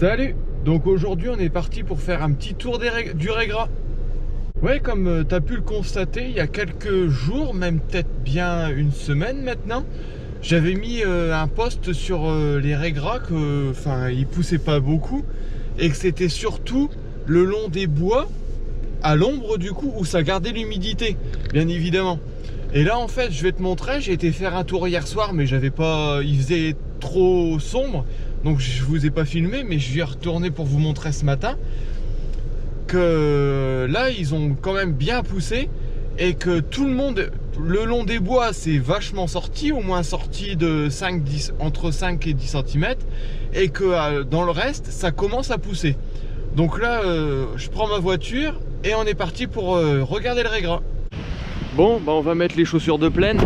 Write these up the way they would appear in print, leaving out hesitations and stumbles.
Salut! Donc aujourd'hui on est parti pour faire un petit tour du Régras. Ouais, comme tu as pu le constater, il y a quelques jours, même peut-être bien une semaine maintenant, j'avais mis un post sur les Régras que, enfin, ils poussaient pas beaucoup et que c'était surtout le long des bois, à l'ombre du coup, où ça gardait l'humidité, bien évidemment. Et là en fait, je vais te montrer, j'ai été faire un tour hier soir, mais j'avais pas, il faisait trop sombre, donc je vous ai pas filmé, mais je vais retourner pour vous montrer ce matin que là ils ont quand même bien poussé et que tout le monde le long des bois c'est vachement sorti, au moins sorti de 5-10, entre 5 et 10 cm, et que dans le reste ça commence à pousser. Donc là je prends ma voiture et on est parti pour regarder le Régras. Bon bah on va mettre les chaussures de plaine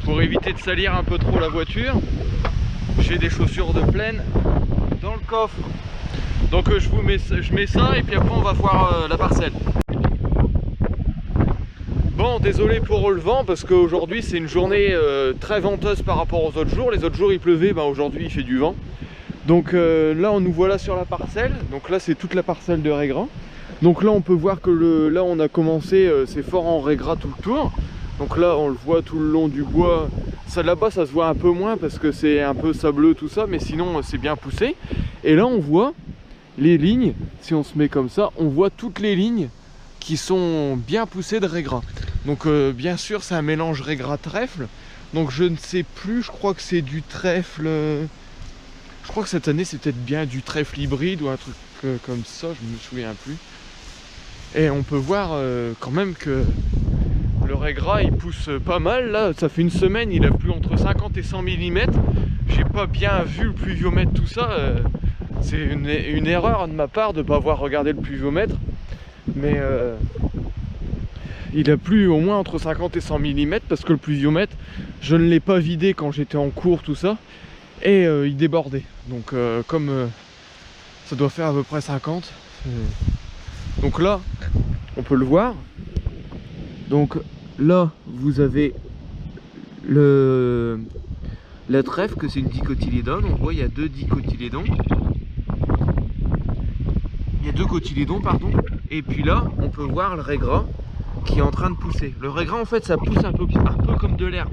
pour éviter de salir un peu trop la voiture. J'ai des chaussures de plaine dans le coffre. Donc je mets ça et puis après on va voir la parcelle. Bon, désolé pour le vent parce qu'aujourd'hui c'est une journée très venteuse par rapport aux autres jours. Les autres jours il pleuvait, bah aujourd'hui il fait du vent. Donc là on nous voilà sur la parcelle. Donc là c'est toute la parcelle de Régras. Donc là on peut voir que là on a commencé, c'est fort en Régras tout le tour. Donc là on le voit tout le long du bois. Ça là-bas ça se voit un peu moins parce que c'est un peu sableux tout ça, mais sinon c'est bien poussé. Et là on voit les lignes, si on se met comme ça, on voit toutes les lignes qui sont bien poussées de Régras. Donc bien sûr c'est un mélange Régras-trèfle. Donc je ne sais plus, je crois que c'est du trèfle. Je crois que cette année c'est peut-être bien du trèfle hybride ou un truc comme ça, je me souviens plus. Et on peut voir quand même que le Régras il pousse pas mal. Là ça fait une semaine, il a plu entre 50 et 100 mm. J'ai pas bien vu le pluviomètre, tout ça. C'est une erreur de ma part de ne pas avoir regardé le pluviomètre. Mais il a plu au moins entre 50 et 100 mm parce que le pluviomètre, je ne l'ai pas vidé quand j'étais en cours, tout ça. Et il débordait. Donc comme ça doit faire à peu près 50. Donc là, on peut le voir. Donc là, vous avez la trèfle, que c'est une dicotylédone. On voit il y a deux dicotylédons. Il y a deux cotylédons, pardon. Et puis là, on peut voir le Régras qui est en train de pousser. Le Régras, en fait, ça pousse un peu comme de l'herbe.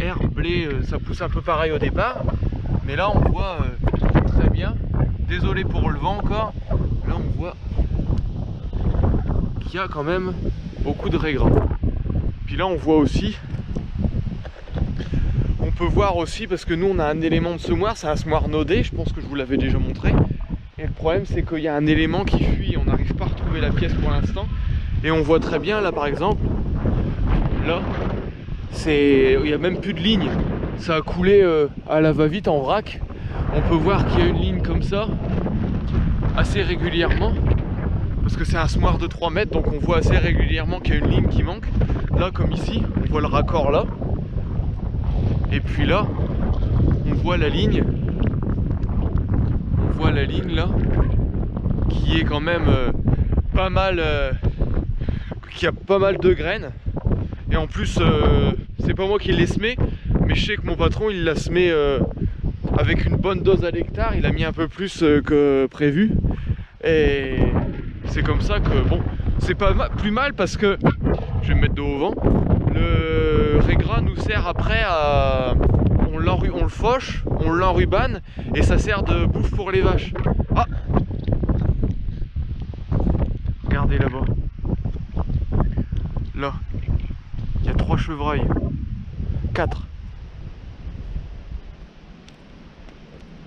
Herbe, blé, ça pousse un peu pareil au départ. Mais là, on voit très bien. Désolé pour le vent encore. Là, on voit qu'il y a quand même beaucoup de Régras. Puis là, on voit aussi... On peut voir aussi, parce que nous, on a un élément de semoir. C'est un semoir nodé, je pense que je vous l'avais déjà montré. Et le problème c'est qu'il y a un élément qui fuit, on n'arrive pas à retrouver la pièce pour l'instant. Et on voit très bien là par exemple, là, il n'y a même plus de ligne. Ça a coulé à la va-vite en vrac. On peut voir qu'il y a une ligne comme ça, assez régulièrement. Parce que c'est un semoir de 3 mètres, donc on voit assez régulièrement qu'il y a une ligne qui manque. Là comme ici, on voit le raccord là. Et puis là, on voit la ligne. Voit la ligne là qui est quand même pas mal qui a pas mal de graines, et en plus c'est pas moi qui l'ai semé, mais je sais que mon patron il l'a semé avec une bonne dose à l'hectare. Il a mis un peu plus que prévu, et c'est comme ça que bon, c'est pas plus mal parce que je vais me mettre de haut au vent. Le Régras nous sert après à... on le fauche, on l'enrubane et ça sert de bouffe pour les vaches. Ah, regardez là-bas. Là, il y a 3 chevreuils. 4.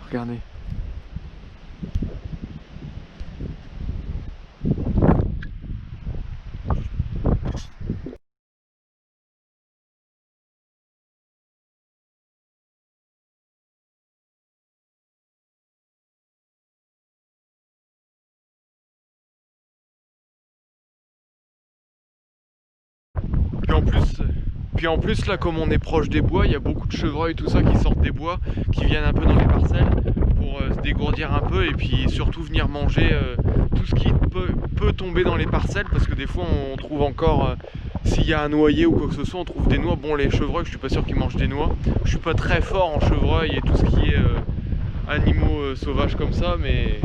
Regardez. Puis en plus là, comme on est proche des bois, il y a beaucoup de chevreuils, tout ça qui sortent des bois, qui viennent un peu dans les parcelles pour se dégourdir un peu, et puis surtout venir manger tout ce qui peut tomber dans les parcelles, parce que des fois on trouve encore, s'il y a un noyer ou quoi que ce soit, on trouve des noix. Bon, les chevreuils, je suis pas sûr qu'ils mangent des noix. Je suis pas très fort en chevreuil et tout ce qui est animaux sauvages comme ça, mais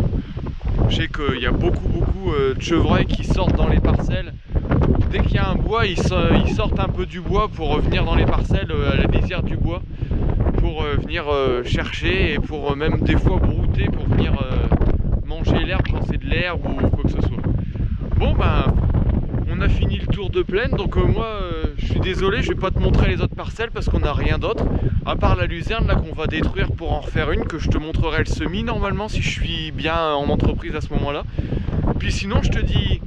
je sais qu'il y a beaucoup de chevreuils qui sortent dans les parcelles. Dès qu'il y a un bois, ils sortent un peu du bois pour revenir dans les parcelles à la lisière du bois, pour venir chercher et pour même des fois brouter pour venir manger l'herbe quand c'est de l'herbe ou quoi que ce soit. Bon ben, on a fini le tour de plaine, donc moi je suis désolé, je vais pas te montrer les autres parcelles parce qu'on n'a rien d'autre, à part la luzerne là qu'on va détruire pour en refaire une, que je te montrerai le semis normalement si je suis bien en entreprise à ce moment-là. Puis sinon je te dis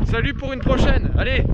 salut pour une prochaine, allez!